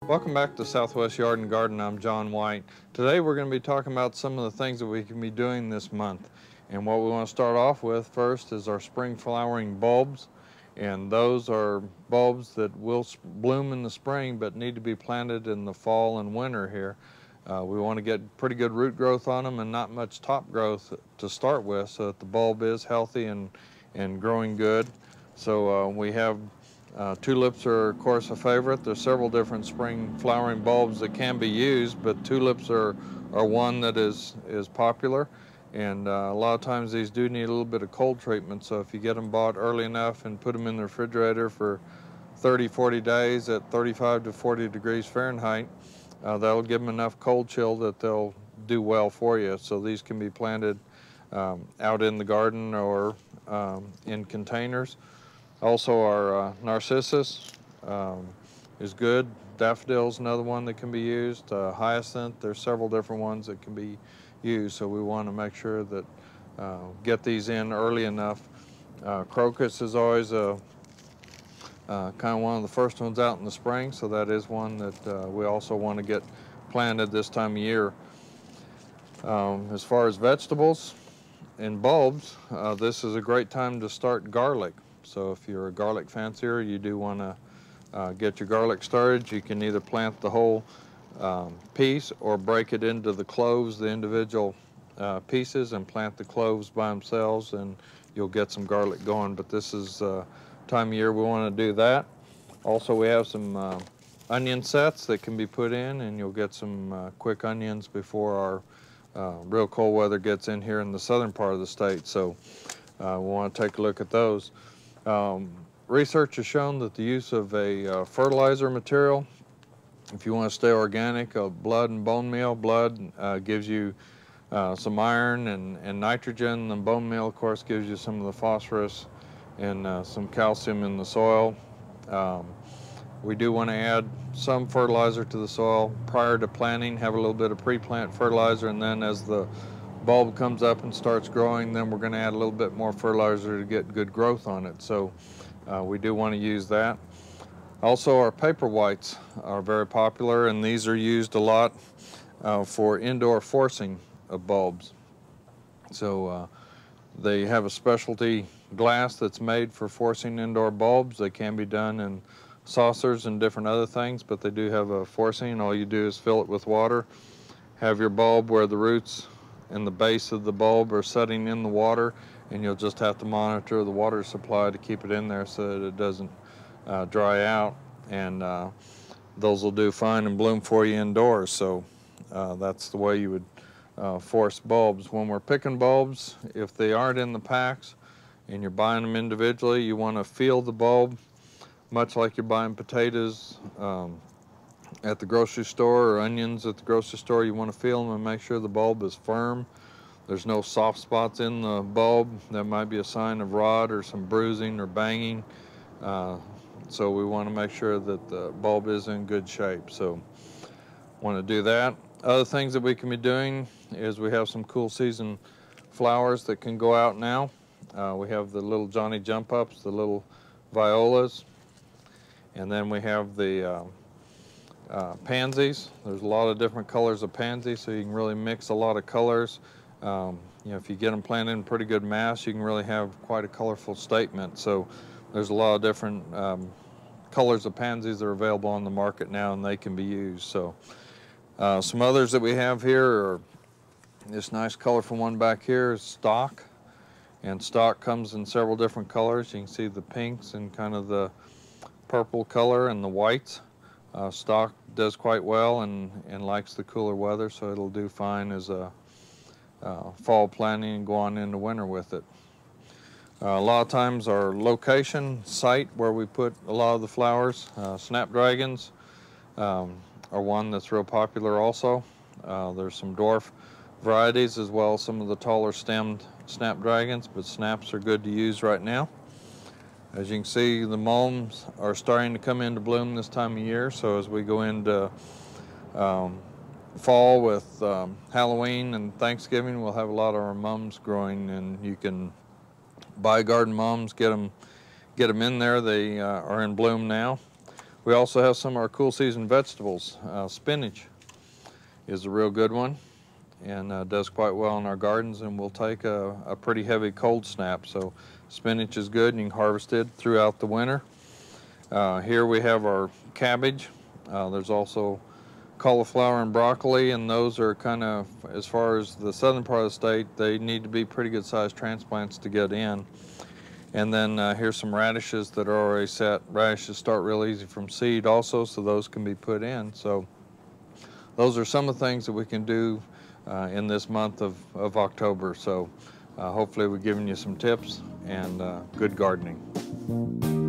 Welcome back to Southwest Yard and Garden. I'm John White. Today we're going to be talking about some of the things that we can be doing this month. And what we want to start off with first is our spring flowering bulbs. And those are bulbs that will bloom in the spring but need to be planted in the fall and winter here. We want to get pretty good root growth on them and not much top growth to start with so that the bulb is healthy and growing good. So we have tulips are, of course, a favorite. There's several different spring flowering bulbs that can be used, but tulips are one that is popular. And a lot of times these do need a little bit of cold treatment, so if you get them bought early enough and put them in the refrigerator for 30-40 days at 35 to 40 degrees Fahrenheit, that'll give them enough cold chill that they'll do well for you. So these can be planted out in the garden or in containers. Also our narcissus is good. Daffodil's another one that can be used. Hyacinth, there's several different ones that can be used, so we want to make sure that get these in early enough. Crocus is always kind of one of the first ones out in the spring, so that is one that we also want to get planted this time of year. As far as vegetables and bulbs, this is a great time to start garlic. So if you're a garlic fancier, you do want to get your garlic started. You can either plant the whole piece or break it into the cloves, the individual pieces, and plant the cloves by themselves, and you'll get some garlic going. But this is time of year we want to do that. Also, we have some onion sets that can be put in, and you'll get some quick onions before our real cold weather gets in here in the southern part of the state. So we want to take a look at those. Research has shown that the use of a fertilizer material, if you want to stay organic, blood and bone meal. Blood gives you some iron and nitrogen, and bone meal, of course, gives you some of the phosphorus and some calcium in the soil. We do want to add some fertilizer to the soil prior to planting, have a little bit of pre-plant fertilizer, and then as the bulb comes up and starts growing, then we're going to add a little bit more fertilizer to get good growth on it. So we do want to use that. Also, our paper whites are very popular, and these are used a lot for indoor forcing of bulbs. So they have a specialty glass that's made for forcing indoor bulbs. They can be done in saucers and different other things, but they do have a forcing. All you do is fill it with water, have your bulb where the roots and the base of the bulb are setting in the water, and you'll just have to monitor the water supply to keep it in there so that it doesn't dry out, and those will do fine and bloom for you indoors. So that's the way you would force bulbs. When we're picking bulbs, if they aren't in the packs and you're buying them individually, you want to feel the bulb much like you're buying potatoes at the grocery store or onions at the grocery store. You want to feel them and make sure the bulb is firm. There's no soft spots in the bulb. That might be a sign of rot or some bruising or banging. So we want to make sure that the bulb is in good shape. So want to do that. Other things that we can be doing is we have some cool season flowers that can go out now. We have the little Johnny Jump Ups, the little violas, and then we have the pansies. There's a lot of different colors of pansies, so you can really mix a lot of colors. You know, if you get them planted in pretty good mass, you can really have quite a colorful statement. So there's a lot of different colors of pansies that are available on the market now, and they can be used. So some others that we have here are this nice colorful one back here is stock, and stock comes in several different colors. You can see the pinks and kind of the purple color and the whites. Stock does quite well and likes the cooler weather, so it'll do fine as a fall planting and go on into winter with it. A lot of times our location site where we put a lot of the flowers, snapdragons are one that's real popular also. There's some dwarf varieties as well as some of the taller stemmed snapdragons, but snaps are good to use right now. As you can see, the mulms are starting to come into bloom this time of year, so as we go into fall with Halloween and Thanksgiving, we'll have a lot of our mums growing, and you can buy garden mums, get them in there. They are in bloom now. We also have some of our cool season vegetables. Spinach is a real good one, and does quite well in our gardens, and will take a pretty heavy cold snap. So spinach is good, and you can harvest it throughout the winter. Here we have our cabbage. There's also cauliflower and broccoli, and those are kind of, as far as the southern part of the state, they need to be pretty good sized transplants to get in. And then here's some radishes that are already set. Radishes start real easy from seed also, so those can be put in. So those are some of the things that we can do in this month of October. So hopefully we've given you some tips and good gardening.